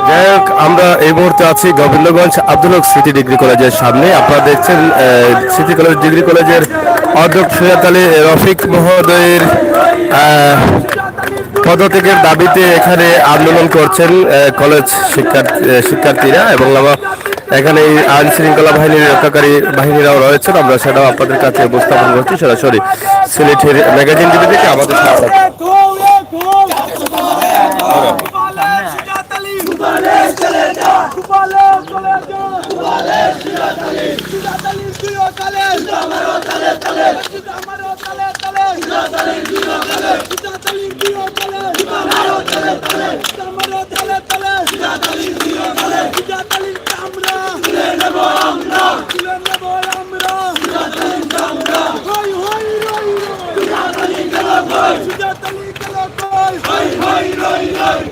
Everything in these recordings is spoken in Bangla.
যাই হোক, আমরা এই মুহূর্তে আছি গোবিন্দগঞ্জ আব্দুল হক সিটি ডিগ্রি কলেজের সামনে। আপনারা দেখছেন সিটি কলেজ ডিগ্রি কলেজের অধ্যক্ষ সৈয়দ আলী রফিক মহোদয়ের পদত্যাগের দাবিতে এখানে আন্দোলন করছেন কলেজ শিক্ষার্থীরা, এবং এখানে আইন শৃঙ্খলা বাহিনীর রক্ষাকারী বাহিনীরাও রয়েছেন। আমরা সেটাও আপনাদের কাছে উপস্থাপন করছি সরাসরি সিলেটের ম্যাগাজিন টিভি থেকে। আমাদের সাথে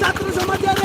ছাত্র সমাজের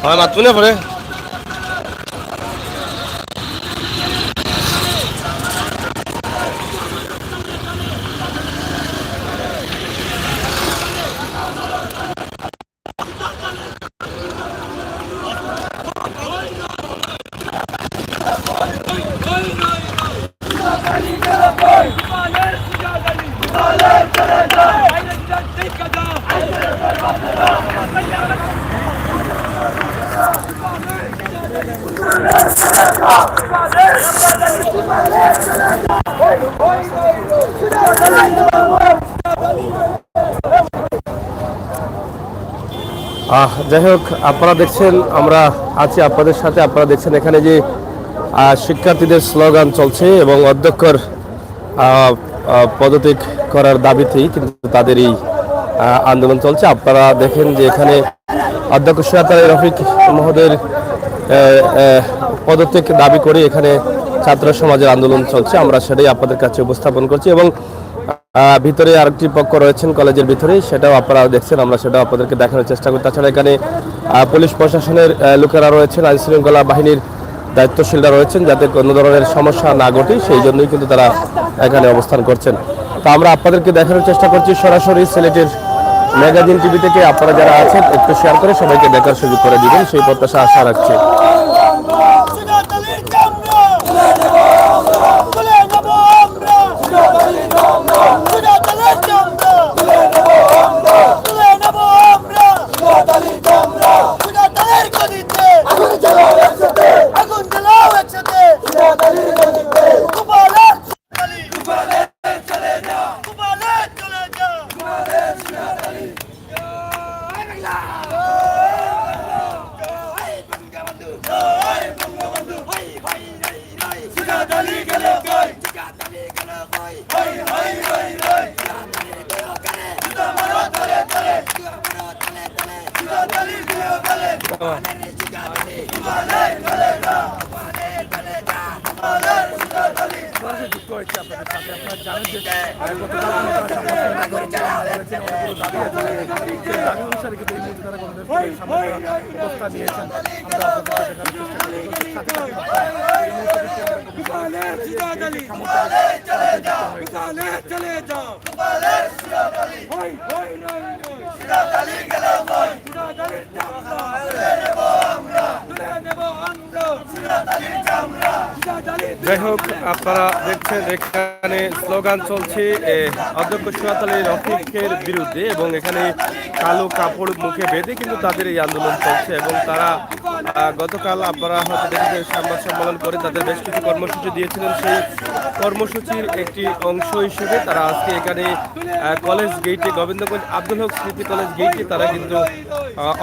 হয় মাতুনে পরে যাই হোক, আপনারা দেখছেন আমরা আছি আপনাদের সাথে। আপনারা দেখছেন এখানে যে শিক্ষার্থীদের স্লোগান চলছে এবং অধ্যক্ষর পদত্যাগ করার দাবিতেই কিন্তু তাদের এই আন্দোলন চলছে। আপনারা দেখেন যে এখানে অধ্যক্ষ সৈয়দ আলী রফিক মহোদয়ের পদত্যাগ দাবি করে এখানে ছাত্র সমাজের আন্দোলন চলছে। আমরা সেটাই আপনাদের কাছে উপস্থাপন করছি এবং ভিতরে আরেকটি পক্ষ রয়েছেন কলেজের ভিতরে, সেটাও আপনারা দেখছেন। আমরা সেটাও আপনাদেরকে দেখানোর চেষ্টা করি। তাছাড়া এখানে পুলিশ প্রশাসনের লোকেরা রয়েছেন, আইন শৃঙ্খলা বাহিনীর দায়িত্বশীলরা রয়েছেন, যাতে কোনো ধরনের সমস্যা না ঘটে সেই জন্যই কিন্তু তারা এখানে অবস্থান করছেন। তো আমরা আপনাদেরকে দেখানোর চেষ্টা করছি সরাসরি সিলেটের ম্যাগাজিন টিভি থেকে। আপনারা যারা আছেন একটু শেয়ার করে সবাইকে দেখার সুযোগ করে দিবেন, সেই প্রত্যাশা আশা রাখছি। চলে যাও তুলে নেব আমরা সিরাতালির চামড়া সিরাতালির যাই হোক, আপনারা দেখছেন এখানে স্লোগান চলছে অধ্যক্ষ সুরাত আলী রফিকের বিরুদ্ধে এবং এখানে কালো কাপড় মুখে বেঁধে কিন্তু তাদের এই আন্দোলন চলছে এবং তারা গতকাল আপনারা হয়তো দেখেছেন সংবাদ সম্মেলন করে তাদের বেশ কিছু কর্মসূচি দিয়েছিলেন। সেই কর্মসূচির একটি অংশ হিসেবে তারা আজকে এখানে কলেজ গেইটে গোবিন্দগঞ্জ আব্দুল হক স্মৃতি কলেজ গেইটে তারা কিন্তু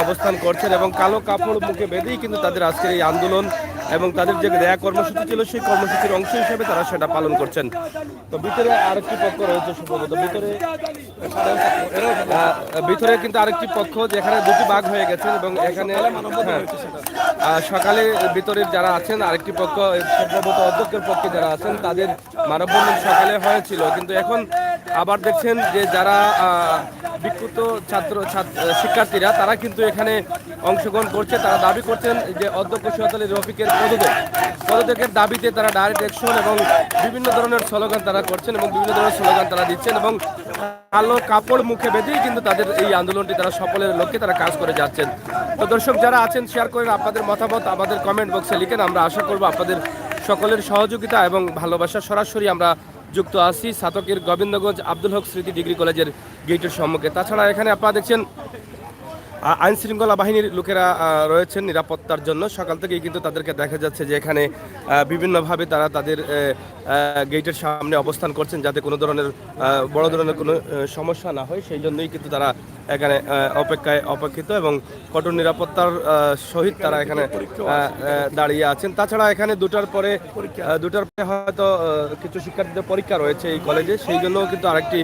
অবস্থান করছেন এবং কালো কাপড় মুখে বেঁধেই কিন্তু তাদের আজকের এই আন্দোলন এবং তাদের যে দেয়া কর্মসূচি ছিল সেই কর্মসূচির অংশ হিসেবে তারা সেটা পালন করছেন। তো ভিতরে আরেকটি পক্ষ রয়েছে, সম্ভবত ভিতরে কিন্তু আরেকটি পক্ষ যেখানে দুটি ভাগ হয়ে গেছেন এবং এখানে সকালে ভিতরে যারা আছেন আরেকটি পক্ষ সম্ভবত অধ্যক্ষের পক্ষে যারা আছেন তাদের মানববন্ধন সকালে হয়েছিল, কিন্তু এখন আবার দেখছেন যে যারা বিক্ষুব্ধ শিক্ষার্থীরা তারা কিন্তু এখানে অংশগ্রহণ করছে। তারা দাবি করছেন যে অধ্যক্ষ সুরাত আলী রফিকের পদত্যাগের দাবিতে তারা ডাইরেক্ট অ্যাকশন এবং বিভিন্ন ধরনের স্লোগান তারা করছেন এবং বিভিন্ন ধরনের স্লোগান তারা দিচ্ছেন এবং কালো কাপড় মুখে বেঁধেই কিন্তু তাদের এই আন্দোলনটি তারা সফলের লক্ষ্যে তারা কাজ করে যাচ্ছেন। তো দর্শক যারা আছেন শেয়ার করেন আপনাদের মতামত আমাদের কমেন্ট বক্সে লিখেন। আমরা আশা করব আপনাদের সকলের সহযোগিতা এবং ভালোবাসা। সরাসরি আমরা যুক্ত আছি ছাতকের গোবিন্দগঞ্জ আব্দুল হক স্মৃতি ডিগ্রি কলেজের গেটের সম্মুখে। তাছাড়া এখানে আপনারা দেখছেন আইন শৃঙ্খলা বাহিনীর লোকেরা রয়েছেন নিরাপত্তার জন্য। সকাল থেকেই কিন্তু তাদেরকে দেখা যাচ্ছে যে এখানে বিভিন্নভাবে তারা তাদের গেটের সামনে অবস্থান করছেন যাতে কোনো ধরনের বড় ধরনের কোনো সমস্যা না হয়, সেই জন্যই কিন্তু তারা এখানে অপেক্ষিত এবং কঠোর নিরাপত্তার সহিত তারা এখানে দাঁড়িয়ে আছেন। তাছাড়া এখানে দুটার পরে হয়তো কিছু শিক্ষার্থীদের পরীক্ষা রয়েছে এই কলেজে, সেই জন্যও কিন্তু আরেকটি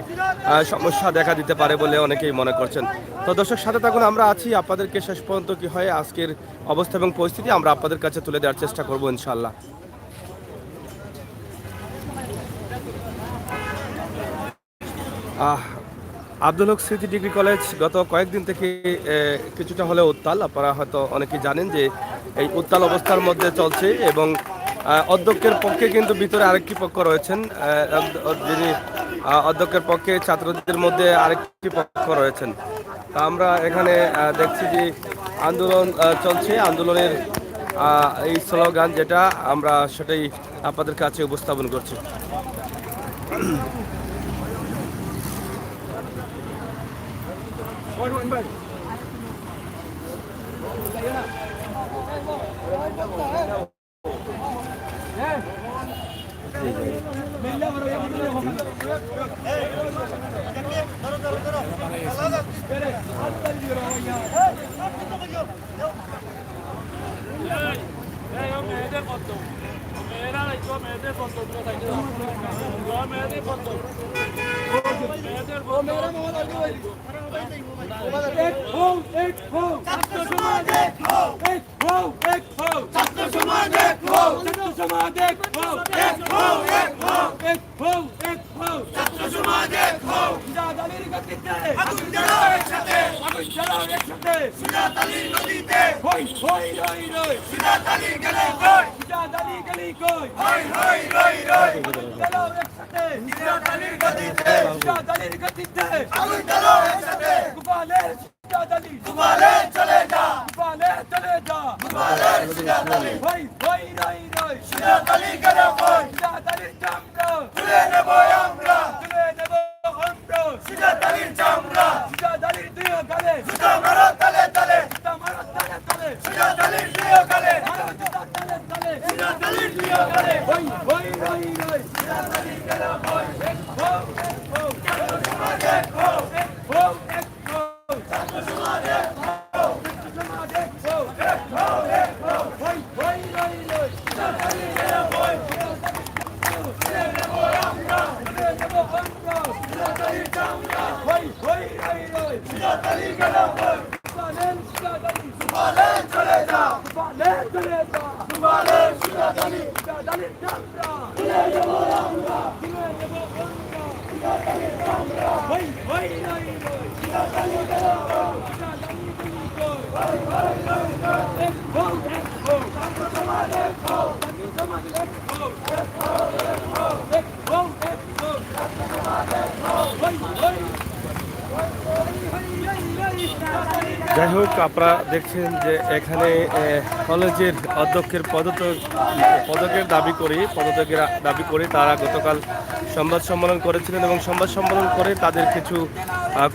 সমস্যা দেখা দিতে পারে বলে অনেকেই মনে করছেন। তো দর্শক সাথে থাকুন, আমরা আছি, আপনাদেরকে শেষ পর্যন্ত কি হয় আজকের অবস্থা এবং পরিস্থিতি আমরা আপনাদের কাছে তুলে দেওয়ার চেষ্টা করব ইনশাআল্লাহ। আব্দুল হক স্মৃতি ডিগ্রি কলেজ গত কয়েকদিন থেকে কিছুটা হলেও উত্তাল। আপনারা হয়তো অনেকেই জানেন যে এই উত্তাল অবস্থার মধ্যে চলছে এবং অধ্যক্ষের পক্ষে কিন্তু ভিতরে আরেকটি পক্ষ রয়েছেন, যিনি অধ্যক্ষের পক্ষে ছাত্রদের মধ্যে আরেকটি পক্ষ রয়েছেন। আমরা এখানে দেখছি যে আন্দোলন চলছে, আন্দোলনের এই স্লোগান যেটা আমরা সেটাই আপনাদের কাছে উপস্থাপন করছি। Hey! যাই হোক, আপনারা দেখছেন যে এখানে কলেজের অধ্যক্ষের পদত্যাগের দাবি করে তারা গতকাল সংবাদ সম্মেলন করেছিলেন এবং সংবাদ সম্মেলন করে তাদের কিছু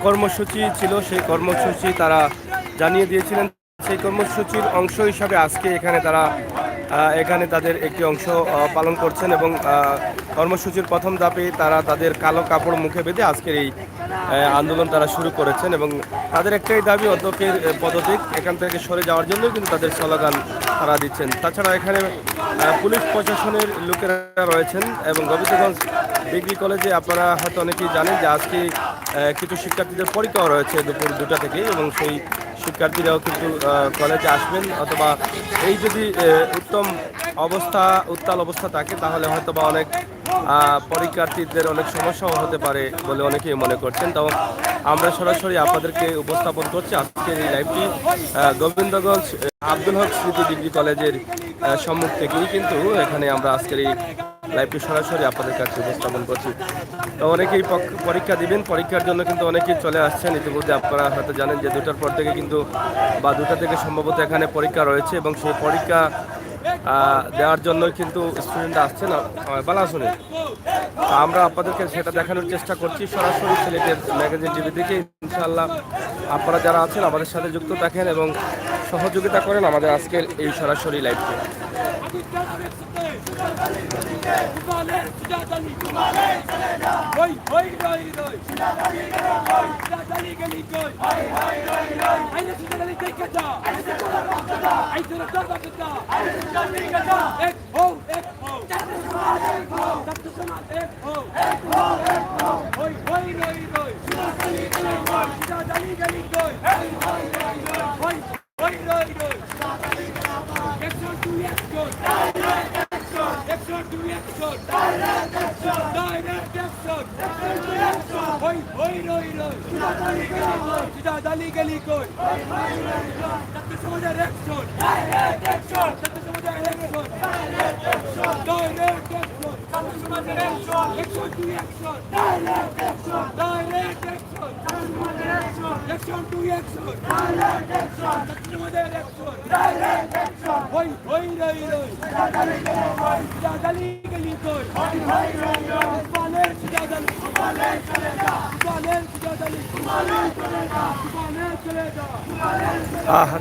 কর্মসূচি ছিল, সেই কর্মসূচি তারা জানিয়ে দিয়েছিলেন। সেই কর্মসূচির অংশ হিসাবে আজকে এখানে তাদের একটি অংশ পালন করছেন এবং কর্মসূচির প্রথম ধাপে তারা তাদের কালো কাপড় মুখে বেঁধে আজকের এই আন্দোলন তারা শুরু করেছেন এবং তাদের একটাই দাবি অধ্যক্ষের পদত্যাগ, এখান থেকে সরে যাওয়ার জন্য কিন্তু তাদের স্লোগান তারা দিচ্ছেন। তাছাড়া এখানে পুলিশ প্রশাসনের লোকেরা রয়েছেন এবং গোবিন্দগঞ্জ ডিগ্রি কলেজে আপনারা হয়তো অনেকেই জানেন যে আজকে কিছু শিক্ষার্থীদের পরীক্ষাও রয়েছে দুপুর 2টা থেকে এবং সেই শিক্ষার্থীরাও কিন্তু কলেজে আসবেন, অথবা এই যদি উত্তাল অবস্থা থাকে তাহলে হয়তো বা অনেক পরীক্ষার্থীদের অনেক সমস্যাও হতে পারে বলে অনেকেই মনে করছেন। তো আমরা সরাসরি আপনাদেরকে উপস্থাপন করছি আজকের এই লাইভটি গোবিন্দগঞ্জ আব্দুল হক স্মৃতি ডিগ্রি কলেজের সম্মুখ থেকেই কিন্তু এখানে আমরা আজকের এই লাইভটি সরাসরি আপনাদের কাছে উপস্থাপন করছি। তো অনেকেই পরীক্ষা দিবেন, পরীক্ষার জন্য কিন্তু অনেকেই চলে আসছেন। ইতিমধ্যে আপনারা হয়তো জানেন যে 2টার পর থেকে কিন্তু 2টা থেকে সম্ভবত এখানে পরীক্ষা রয়েছে এবং সেই পরীক্ষা দেওয়ার জন্য কিন্তু স্টুডেন্টরা আসছেন। বালা শুনে আমরা আপনাদেরকে সেটা দেখানোর চেষ্টা করছি সরাসরি সিলেটের ম্যাগাজিন টিভি থেকে। ইনশাআল্লাহ আপনারা যারা আছেন আমাদের সাথে যুক্ত থাকেন এবং সহযোগিতা করেন আমাদের আজকের এই সরাসরি লাইভকে।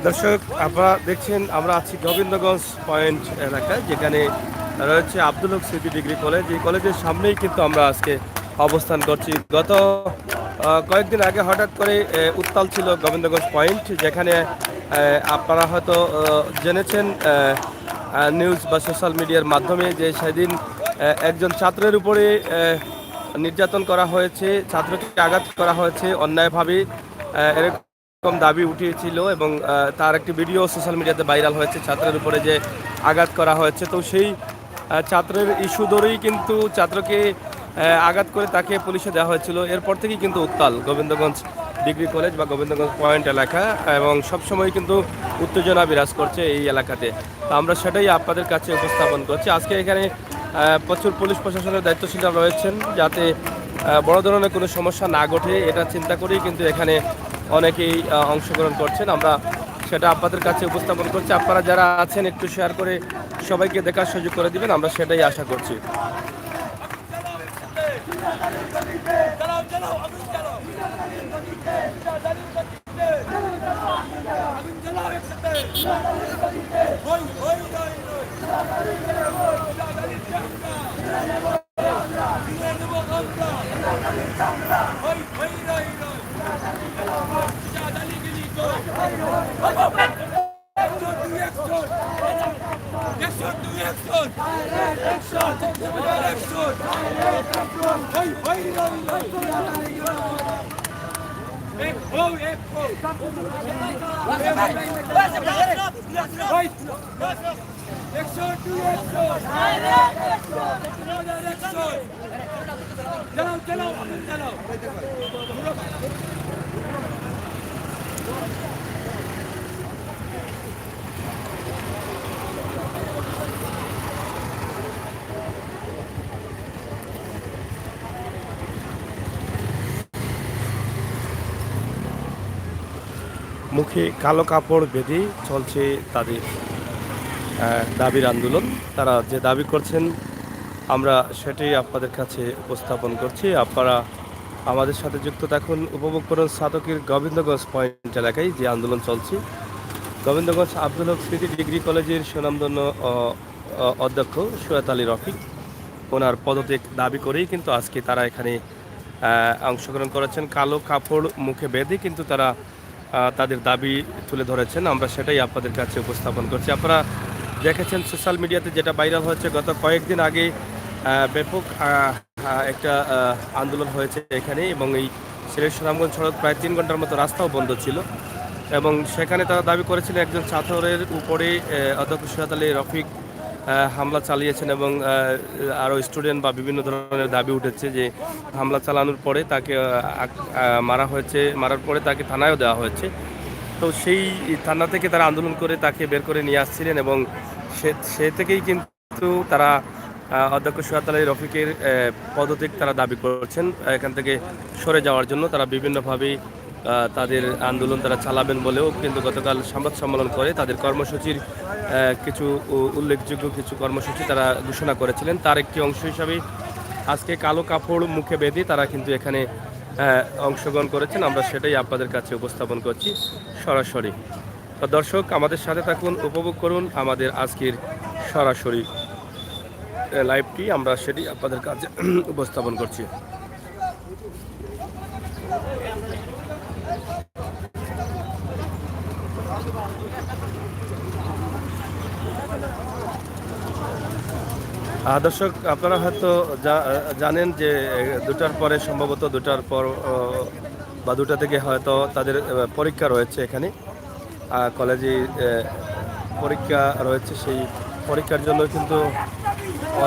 দর্শক, আপনারা দেখছেন আমরা আছি গোবিন্দগঞ্জ পয়েন্ট এলাকায়, যেখানে রয়েছে আব্দুল হক স্মৃতি ডিগ্রি কলেজ। এই কলেজের সামনেই কিন্তু আমরা আজকে অবস্থান করছি। গত কয়েকদিন আগে হঠাৎ করে উত্তাল ছিল গোবিন্দগঞ্জ পয়েন্ট, যেখানে আপনারা হয়তো জেনেছেন নিউজ বা সোশ্যাল মিডিয়ার মাধ্যমে যে সেদিন একজন ছাত্রের উপরে নির্যাতন করা হয়েছে, ছাত্রকে আঘাত করা হয়েছে অন্যায়ভাবে, এরকম দাবি উঠিয়েছিল এবং তার একটি ভিডিও সোশ্যাল মিডিয়াতে ভাইরাল হয়েছে ছাত্রের উপরে যে আঘাত করা হয়েছে। তো সেই ছাত্রের ইস্যু ধরেই কিন্তু ছাত্রকে আঘাত করে তাকে পুলিশে দেওয়া হয়েছিল। এরপর থেকেই কিন্তু উত্তাল গোবিন্দগঞ্জ ডিগ্রি কলেজ বা গোবিন্দগঞ্জ পয়েন্ট এলাকা এবং সবসময় কিন্তু উত্তেজনা বিরাজ করছে এই এলাকাতে। তো আমরা সেটাই আপনাদের কাছে উপস্থাপন করছি। আজকে এখানে প্রচুর পুলিশ প্রশাসনের দায়িত্বশীলরা রয়েছেন যাতে বড় ধরনের কোনো সমস্যা না ঘটে, এটা চিন্তা করেই কিন্তু এখানে অনেকেই অংশগ্রহণ করছেন। আমরা সেটা আপনাদের কাছে উপস্থাপন করছি। আপনারা যারা আছেন একটু শেয়ার করে সবাইকে দেখার সুযোগ করে দিবেন, আমরা সেটাই আশা করছি। মুখে কালো কাপড় বেঁধে চলছে তাদের দাবির আন্দোলন। তারা যে দাবি করছেন আমরা সেটাই আপনাদের কাছে উপস্থাপন করছি। আপনারা আমাদের সাথে যুক্ত থাকুন, উপভোগ করুন সাতকের গোবিন্দগঞ্জ পয়েন্ট এলাকায় যে আন্দোলন চলছে। গোবিন্দগঞ্জ আব্দুল হক স্মৃতি ডিগ্রি কলেজের সুনামধন্য অধ্যক্ষ সৈয়দ আলী রফিক, ওনার পদত্যাগ দাবি করেই কিন্তু আজকে তারা এখানে অংশগ্রহণ করেছেন। কালো কাপড় মুখে বেঁধে কিন্তু তারা তাদের দাবি তুলে ধরেছেন। আমরা সেটাই আপনাদের কাছে উপস্থাপন করছি। আপনারা দেখেছেন সোশ্যাল মিডিয়াতে যেটা ভাইরাল হয়েছে, গত কয়েকদিন আগে ব্যাপক একটা আন্দোলন হয়েছে এখানে, এবং এই সিলেট সুনামগঞ্জ সড়ক প্রায় 3 ঘন্টার মতো রাস্তাও বন্ধ ছিল, এবং সেখানে তারা দাবি করেছিলেন একজন ছাত্রের উপরে অধ্যক্ষ সৈয়দ আলী রফিক হামলা চালিয়েছেন, এবং আরও স্টুডেন্ট বা বিভিন্ন ধরনের দাবি উঠেছে যে হামলা চালানোর পরে তাকে মারা হয়েছে, মারার পরে তাকে থানায়ও দেওয়া হয়েছে। তো সেই থানা থেকে তারা আন্দোলন করে তাকে বের করে নিয়ে আসছিলেন, এবং সে থেকেই কিন্তু তারা অধ্যক্ষ সৈয়দ আলী রফিকের পদত্যাগ তারা দাবি করছেন। এখান থেকে সরে যাওয়ার জন্য তারা বিভিন্নভাবেই তাদের আন্দোলন তারা চালাবেন বলেও কিন্তু গতকাল সংবাদ সম্মেলন করে তাদের কর্মসূচির কিছু উল্লেখযোগ্য কিছু কর্মসূচি তারা ঘোষণা করেছিলেন। তার একটি অংশ হিসাবে আজকে কালো কাপড় মুখে বেঁধে তারা কিন্তু এখানে অংশগ্রহণ করেছেন। আমরা সেটাই আপনাদের কাছে উপস্থাপন করছি সরাসরি। তো দর্শক, আমাদের সাথে থাকুন, উপভোগ করুন আমাদের আজকের সরাসরি লাইভটি। আমরা সেটি আপনাদের কাছে উপস্থাপন করছি। দর্শক, আপনারা হয়তো জানেন যে 2টার পরে সম্ভবত 2টার পর বা 2টা থেকে হয়তো তাদের পরীক্ষা রয়েছে এখানে কলেজে পরীক্ষা রয়েছে। সেই পরীক্ষার জন্য কিন্তু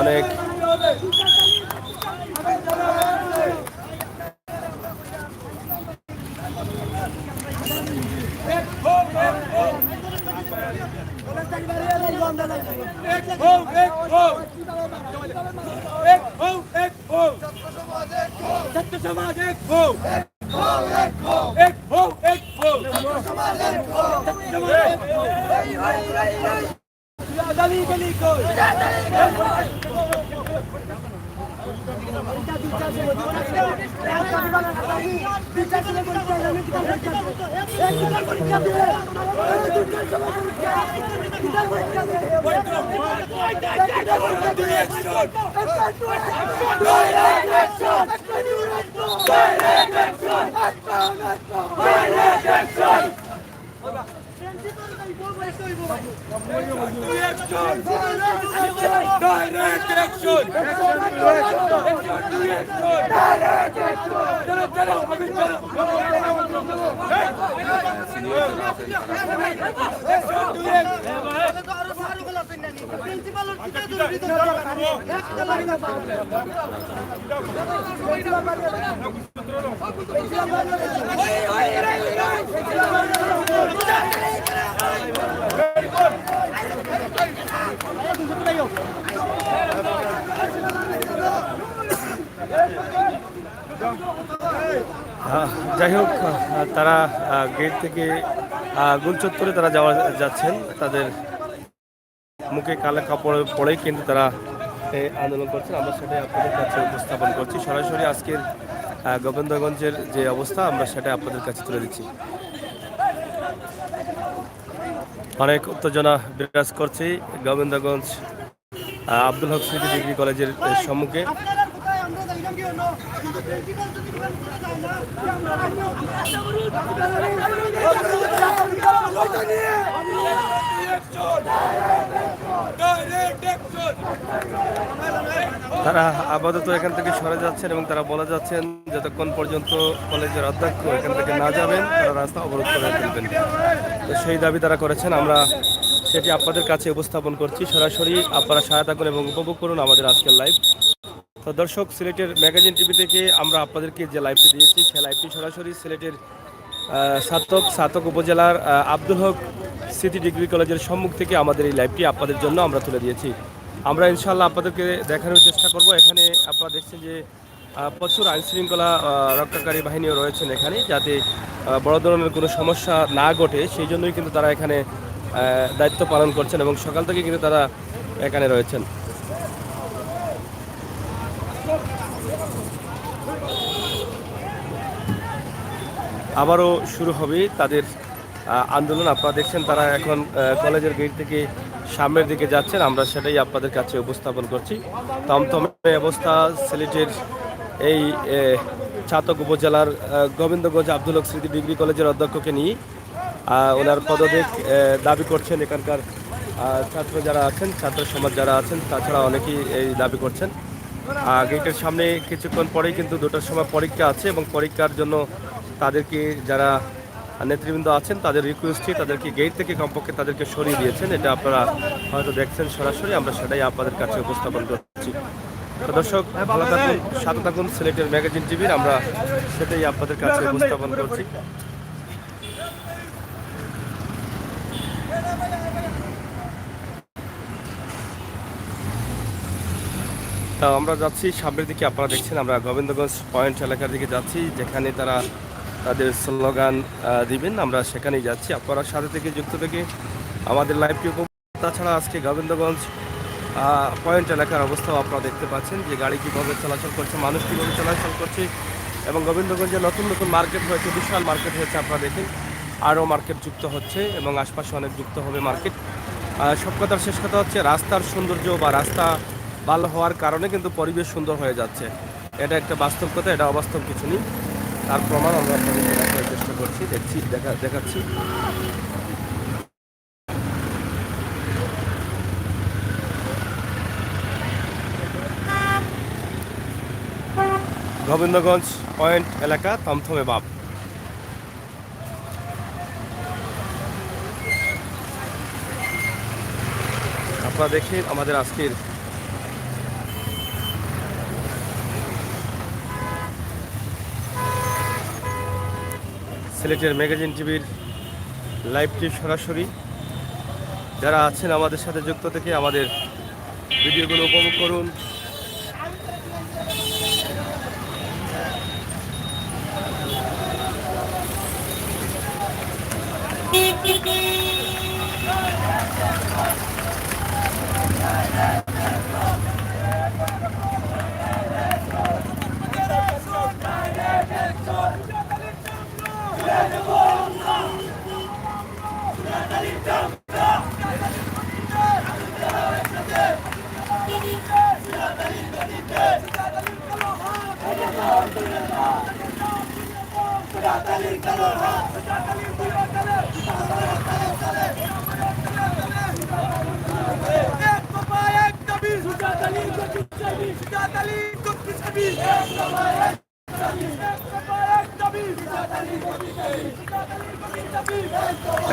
অনেক যাই হোক, তারা গেট থেকে গুলচত্বরে তারা যাচ্ছেন। তাদের মুখে কালো কাপড় পরেই কিন্তু তারা আন্দোলন করছেন। আমরা সেটাই আপনাদের কাছে উপস্থাপন করছি সরাসরি। আজকের গোবিন্দগঞ্জের যে অবস্থা আমরা সেটা আপনাদের কাছে তুলে দিচ্ছি। অনেক উত্তেজনা বিরাজ করছে গোবিন্দগঞ্জ আব্দুল হক স্মৃতি ডিগ্রি কলেজের সম্মুখে। তারা আপাতত এখান থেকে সরে যাচ্ছেন, এবং তারা বলে যাচ্ছেন যতক্ষণ পর্যন্ত কলেজের অধ্যক্ষ এখান থেকে না যাবেন তারা রাস্তা অবরোধ করে ফেলবেন। তো সেই দাবি তারা করেছেন। আমরা সেটি আপনাদের কাছে উপস্থাপন করছি সরাসরি। আপনারা সহায়তা করুন এবং উপভোগ করুন আমাদের আজকের লাইভ। তো দর্শক, সিলেটের ম্যাগাজিন টিভি থেকে আমরা আপনাদেরকে যে লাইভটি দিয়েছি সেই লাইভটি সরাসরি সিলেটের সাতক উপজেলার আব্দুল হক স্মৃতি ডিগ্রি কলেজের সম্মুখ থেকে আমাদের এই লাইভটি আপনাদের জন্য আমরা তুলে দিয়েছি। আমরা ইনশাআল্লাহ আপনাদেরকে দেখানোর চেষ্টা করব। এখানে আপনারা দেখছেন যে প্রচুর আইন শৃঙ্খলা রক্ষাকারী বাহিনীও রয়েছেন এখানে, যাতে বড় ধরনের কোনো সমস্যা না ঘটে, সেই জন্যই কিন্তু তারা এখানে দায়িত্ব পালন করছেন এবং সকাল থেকে কিন্তু তারা এখানে রয়েছেন। আবারও শুরু হবে তাদের আন্দোলন। আপনারা দেখছেন তারা এখন কলেজের গেট থেকে সামনের দিকে যাচ্ছেন, আমরা সেটাই আপনাদের কাছে উপস্থাপন করছি। থমথমে অবস্থা সিলেটের এই ছাতক উপজেলার গোবিন্দগঞ্জ আব্দুল হক স্মৃতি ডিগ্রি কলেজের অধ্যক্ষকে নিয়ে ওনার পদত্যাগ দাবি করছেন এখানকার ছাত্র যারা আছেন, ছাত্র সমাজ যারা আছেন, তাছাড়া অনেকেই এই দাবি করছেন। গেটের সামনে কিছুক্ষণ পরেই কিন্তু 2টার সময় পরীক্ষা আছে এবং পরীক্ষার জন্য তাদেরকে যারা নেতৃবৃন্দ আছেন তাদের রিকোয়েস্টে তাদেরকে গেট থেকে কমপক্ষে তাদেরকে সরিয়ে দিয়েছেন। এটা আপনারা হয়তো দেখছেন সরাসরি, আমরা সেটাই আপনাদের কাছে উপস্থাপন করছি। তো দর্শক, ভালো থাকুন, সাথে থাকুন সিলেটের ম্যাগাজিন টিভির, আমরা সেটাই আপনাদের কাছে উপস্থাপন করছি। আমরা যাচ্ছি সামনের দিকে, আপনারা দেখছেন আমরা গোবিন্দগঞ্জ পয়েন্ট এলাকার দিকে যাচ্ছি, যেখানে তারা তাদের স্লোগান দিবেন, আমরা সেখানেই যাচ্ছি। আপনারা সাথে থেকে যুক্ত থেকে আমাদের লাইভটি তাছাড়া আজকে গোবিন্দগঞ্জ পয়েন্ট এলাকার অবস্থাও আপনারা দেখতে পাচ্ছেন যে গাড়ি কীভাবে চলাচল করছে, মানুষ কীভাবে চলাচল করছে এবং গোবিন্দগঞ্জে নতুন নতুন মার্কেট হয়েছে, বিশাল মার্কেট হয়েছে, আপনারা দেখেন আরও মার্কেট যুক্ত হচ্ছে এবং আশপাশে অনেক যুক্ত হবে মার্কেট। সব কথার শেষ কথা হচ্ছে রাস্তার সৌন্দর্য বা রাস্তা ভালো হওয়ার কারণে কিন্তু পরিবেশ সুন্দর হয়ে যাচ্ছে, এটা একটা বাস্তব কথা, এটা অবাস্তব কিছু নেই। তার প্রমাণ আমরা আপনাদেরকে দেখার চেষ্টা করছি, দেখাচ্ছি। গোবিন্দগঞ্জ পয়েন্ট এলাকা থমথমে ভাব। আপনারা দেখেন আমাদের আজকের সিলেটের ম্যাগাজিন টিভির লাইভটি সরাসরি। যারা আছেন আমাদের সাথে যুক্ত থেকে আমাদের ভিডিওগুলো উপভোগ করুন।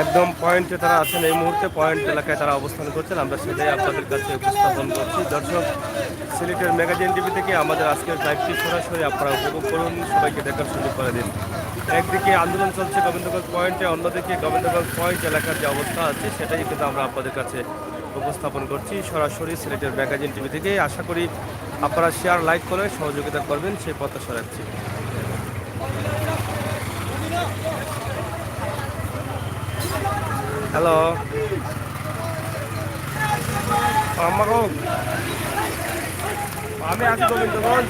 একদম পয়েন্টে তারা আছেন, এই মুহূর্তে পয়েন্ট এলাকায় তারা অবস্থান করছেন, আমরা সেটাই আপনাদের কাছে উপস্থাপন করছি। দর্শক, সিলেটের ম্যাগাজিন টিভি থেকে আমাদের আজকের লাইভটি সরাসরি আপনারা উপভোগ করুন, সবাইকে দেখার সুযোগ করে দিন। একদিকে আন্দোলন চলছে গোবিন্দগঞ্জ পয়েন্টে, অন্যদিকে গোবিন্দগঞ্জ পয়েন্ট এলাকার যে অবস্থা আছে সেটাই কিন্তু আমরা আপনাদের কাছে উপস্থাপন করছি সরাসরি সিলেটের ম্যাগাজিন টিভি থেকে। আশা করি আপনারা শেয়ার লাইক করে সহযোগিতা করবেন, সেই প্রত্যাশা রাখছি। হ্যালো, আমি আছি গোবিন্দগঞ্জ।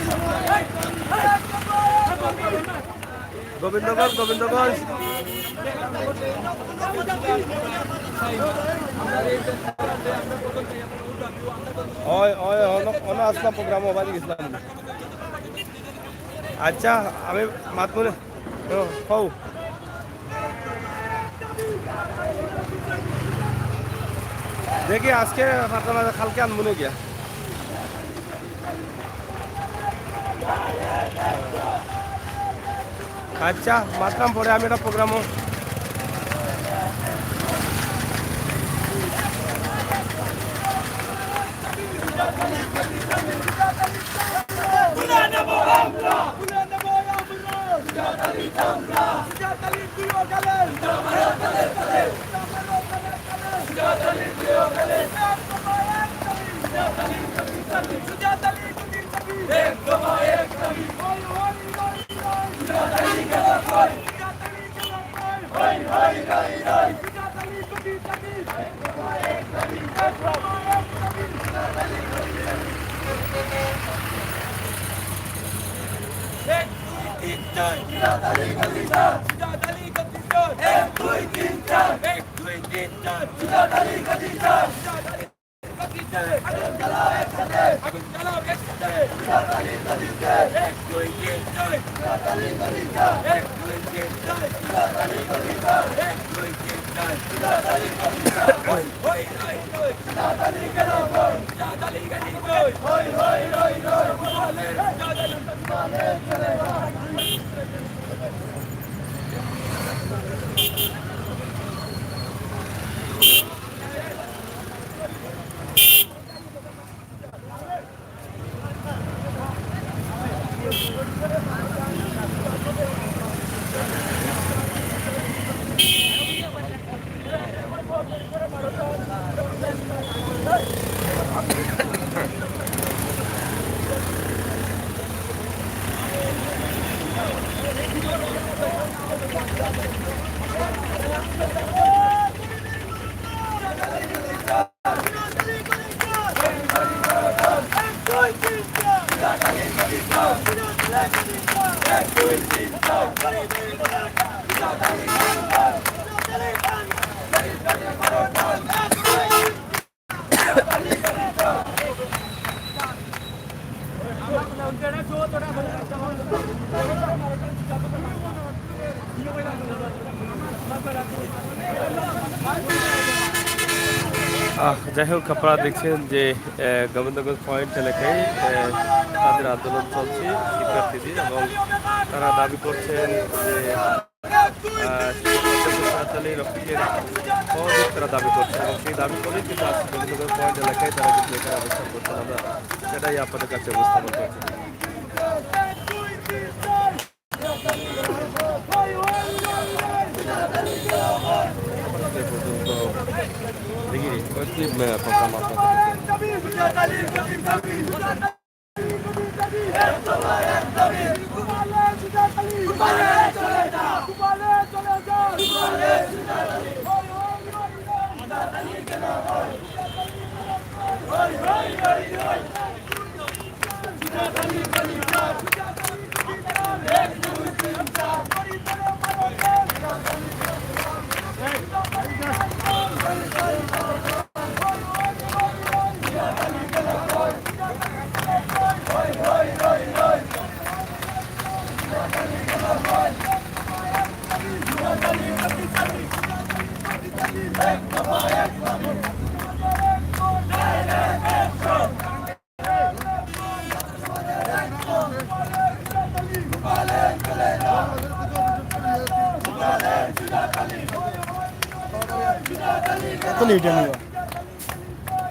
আসলাম প্রোগ্রাম বাড়ি গেছিলাম। আচ্ছা, আমি মাতমুনে হও দেখি আজকে কালকে আনমনে গিয়া। আচ্ছা, মাতলাম পরে আমি একটা প্রোগ্রামও এক যাই হোক, আপনারা দেখছেন যে গোবিন্দগঞ্জ পয়েন্ট এলাকায় তাদের আন্দোলন চলছে শিক্ষার্থীদের, এবং তারা দাবি করছেন যে রফিকের সহযোগ তারা দাবি করছে, এবং সেই দাবি করেই কিন্তু আজকে গোবিন্দগঞ্জ পয়েন্ট এলাকায় তারা কিন্তু এখানে অবস্থান করছেন। আমরা সেটাই আপনাদের কাছে উপস্থাপন করছি। দেখি কয়েকটি প্রোগ্রাম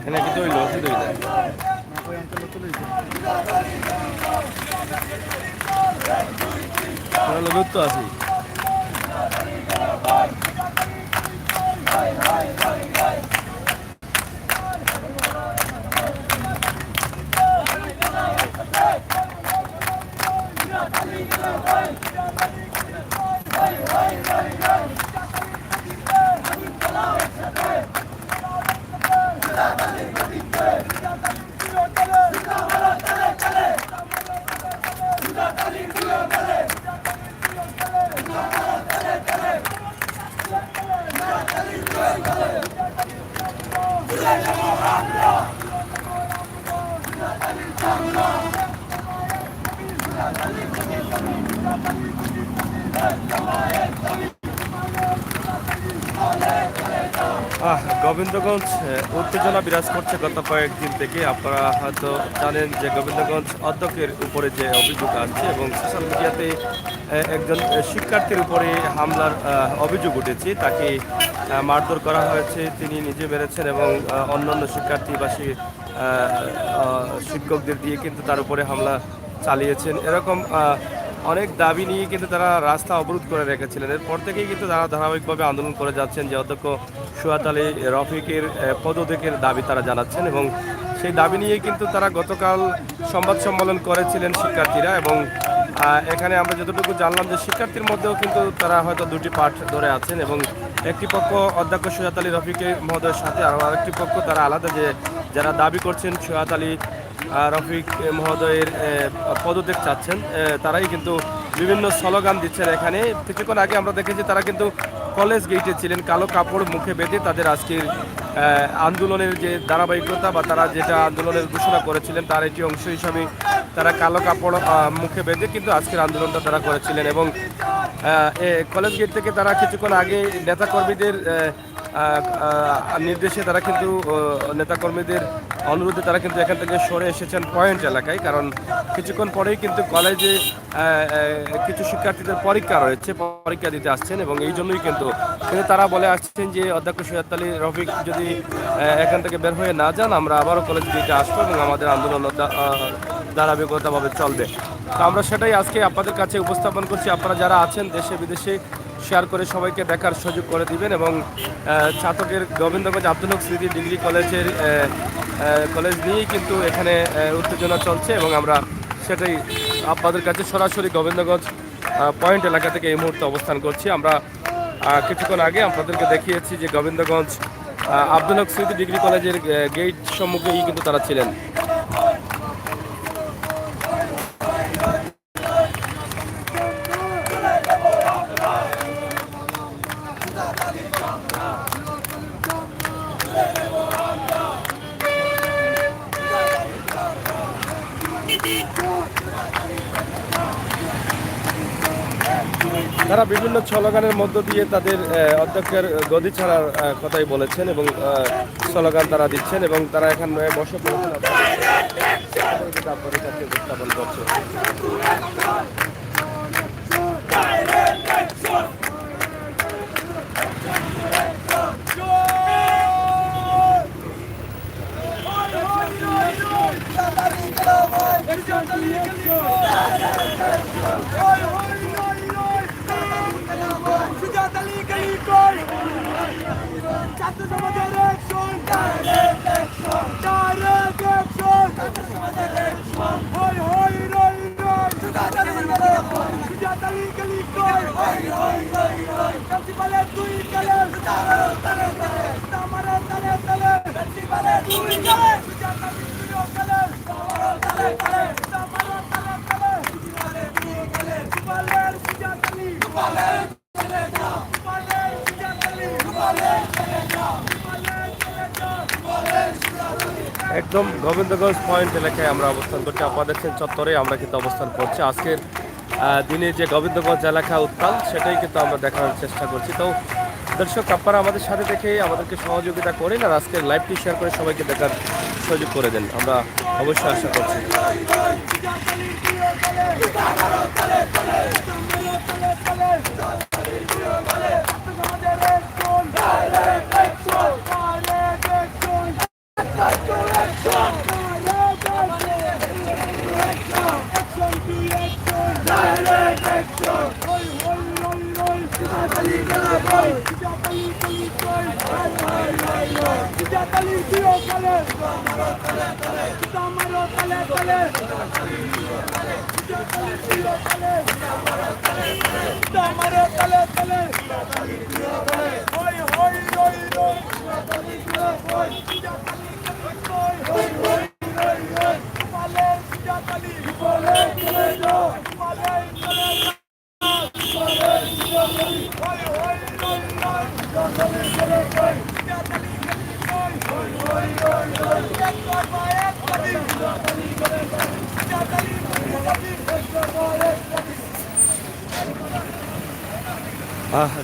এখানে কিন্তু ওই লসই তৈরি লোক তো আছি। গোবিন্দগঞ্জ উত্তেজনা বিরাজ করছে গত কয়েকদিন থেকে। আপনারা হয়তো জানেন যে গোবিন্দগঞ্জ অধ্যক্ষের উপরে যে অভিযোগ আসছে, এবং সোশ্যাল মিডিয়াতে একজন শিক্ষার্থীর উপরে হামলার অভিযোগ উঠেছে। তাকে মারধর করা হয়েছে, তিনি নিজে মেরেছেন, এবং অন্যান্য শিক্ষার্থী বা শিক্ষকদের দিয়ে কিন্তু তার উপরে হামলা চালিয়েছেন। এরকম অনেক দাবি নিয়ে কিন্তু তারা রাস্তা অবরোধ করে রেখেছিলেন। এরপর থেকেই কিন্তু তারা ধারাবাহিকভাবে আন্দোলন করে যাচ্ছেন যে অধ্যক্ষ সোহাত আলী রফিকের পদত্যাগের দাবি তারা জানাচ্ছেন, এবং সেই দাবি নিয়ে কিন্তু তারা গতকাল সংবাদ সম্মেলন করেছিলেন শিক্ষার্থীরা। এবং এখানে আমরা যতটুকু জানলাম যে শিক্ষার্থীর মধ্যেও কিন্তু তারা হয়তো দুটি পাঠ ধরে আছেন, এবং একটি পক্ষ অধ্যক্ষ সোহাত আলী রফিকের মহোদয়ের সাথে, আর আরেকটি পক্ষ তারা আলাদা, যে যারা দাবি করছেন সোহাত আলী রফিক মহোদয়ের পদত্যাগ চাচ্ছেন, তারাই কিন্তু বিভিন্ন স্লোগান দিচ্ছেন এখানে। কিছুক্ষণ আগে আমরা দেখেছি তারা কিন্তু কলেজ গেটে ছিলেন, কালো কাপড় মুখে বেঁধে তাদের আজকের আন্দোলনের যে ধারাবাহিকতা বা তারা যেটা আন্দোলনের ঘোষণা করেছিলেন তার একটি অংশ হিসাবে তারা কালো কাপড় মুখে বেঁধে কিন্তু আজকের আন্দোলনটা তারা করেছিলেন। এবং কলেজ গেট থেকে তারা কিছুক্ষণ আগে নেতাকর্মীদের নির্দেশে তারা কিন্তু নেতাকর্মীদের অনুরোধে তারা কিন্তু এখান থেকে সরে এসেছেন পয়েন্ট এলাকায়, কারণ কিছুক্ষণ পরেই কিন্তু কলেজে কিছু শিক্ষার্থীদের পরীক্ষা রয়েছে, পরীক্ষা দিতে আসছেন এবং এই জন্যই কিন্তু তারা বলে আসছেন যে অধ্যক্ষ সৈয়দ আলী রফিক যদি এখান থেকে বের হয়ে না যান আমরা আবারও কলেজ গেটে আসবো এবং আমাদের আন্দোলন ধারাবাহিকতাভাবে চলবে। তো আমরা সেটাই আজকে আপনাদের কাছে উপস্থাপন করছি। আপনারা যারা আছেন দেশে বিদেশে শেয়ার করে সবাইকে দেখার সুযোগ করে দিবেন এবং ছাত্রকের গোবিন্দগঞ্জ আব্দুল হক স্মৃতি ডিগ্রি কলেজের কলেজ নিয়েই কিন্তু এখানে উত্তেজনা চলছে এবং আমরা সেটাই আপনাদের কাছে সরাসরি গোবিন্দগঞ্জ পয়েন্ট এলাকা থেকে এই মুহূর্তে অবস্থান করছি। আমরা কিছুক্ষণ আগে আপনাদেরকে দেখিয়েছি যে গোবিন্দগঞ্জ আব্দুল হক স্মৃতি ডিগ্রি কলেজের গেট সম্মুখেই কিন্তু তারা ছিলেন। তারা বিভিন্ন স্লোগানের মধ্য দিয়ে তাদের অধ্যক্ষের গদি ছাড়ার কথাই বলেছেন এবং স্লোগান তারা দিচ্ছেন এবং তারা এখানে বসে পড়েছেন আপনাদের কাছে উপস্থাপন করছে। ছাত্র সমাজের action, direct action, direct action, ছাত্র সমাজের অ্যাকশন, হই হই রই রই, সুজাত আলী গলি কই, হই হই রই রই, প্রিন্সিপালের দুই গেলে, তারে তারে তারে, তামারে তারে তারে, প্রিন্সিপালের দুই গেলে, সুজাত আলী দুই গেলে, তারে তারে, তামারে তারে তারে, প্রিন্সিপালের দুই গেলে, প্রিন্সিপালের সুজাত আলী, প্রিন্সিপালের চলে যাও, প্রিন্সিপালের সুজাত আলী, প্রিন্সিপালের চলে যাও, প্রিন্সিপালের চলে যাও, প্রিন্সিপালের সুজাত আলী। একদম গোবিন্দগঞ্জ পয়েন্ট এলাকায় আমরা অবস্থান করছি। আপনাদের চত্বরে আমরা কিন্তু অবস্থান করছি। আজকের দিনে যে গোবিন্দগঞ্জ এলাকা উত্তাল সেটাই কিন্তু আমরা দেখানোর চেষ্টা করছি। তো দর্শক আপনারা আমাদের সাথে দেখে আমাদেরকে সহযোগিতা করেন আর আজকের লাইভটি শেয়ার করে সবাইকে দেখার সুযোগ করে দেন, আমরা অবশ্যই আশা করছি।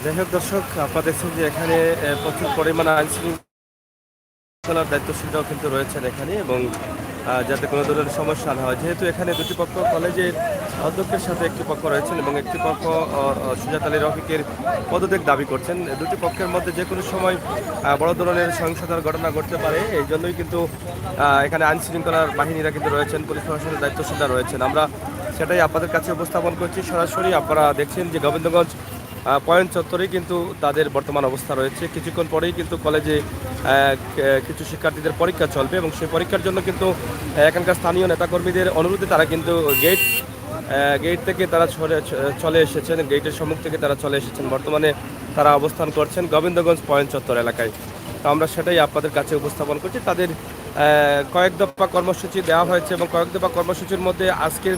যাই হোক দর্শক, আপনারা দেখছেন যে এখানে প্রচুর পরিমাণ আইন শৃঙ্খলার দায়িত্বশীলরাও কিন্তু রয়েছেন এখানে এবং যাতে কোনো ধরনের সমস্যা না হয়। যেহেতু এখানে দুটি পক্ষ কলেজের অধ্যক্ষের সাথে একটি পক্ষ রয়েছেন এবং একটি পক্ষ সুজাত আলী রফিকের পদত্যাগ দাবি করছেন। দুটি পক্ষের মধ্যে যে কোনো সময় বড় ধরনের সহিংসতার ঘটনা ঘটতে পারে, এই জন্যই কিন্তু এখানে আইন শৃঙ্খলার বাহিনীরা কিন্তু রয়েছেন, পুলিশ প্রশাসনের দায়িত্বশীলরা রয়েছেন। আমরা সেটাই আপনাদের কাছে উপস্থাপন করছি সরাসরি। আপনারা দেখছেন যে গোবিন্দগঞ্জ পয়েন্ট চত্বরেই কিন্তু তাদের বর্তমান অবস্থা রয়েছে। কিছুক্ষণ পরেই কিন্তু কলেজে কিছু শিক্ষার্থীদের পরীক্ষা চলবে এবং সেই পরীক্ষার জন্য কিন্তু এখানকার স্থানীয় নেতাকর্মীদের অনুরোধে তারা কিন্তু গেট থেকে তারা চলে এসেছেন, গেটের সম্মুখ থেকে তারা চলে এসেছেন। বর্তমানে তারা অবস্থান করছেন গোবিন্দগঞ্জ পয়েন্ট চত্বর এলাকায়। তো আমরা সেটাই আপনাদের কাছে উপস্থাপন করছি। তাদের কয়েক দফা কর্মসূচি দেওয়া হয়েছে এবং কয়েক দফা কর্মসূচির মধ্যে আজকের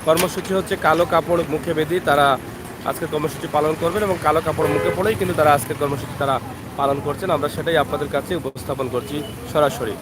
কর্মসূচি হচ্ছে কালো কাপড় মুখে বেঁধে তারা আজকে কর্মসূচি পালন করবেন এবং কালো কাপড় মুখে পড়েই কিন্তু তারা আজকে কর্মসূচি তারা পালন করছেন। আমরা সেটাই আপনাদের কাছে উপস্থাপন করছি সরাসরি।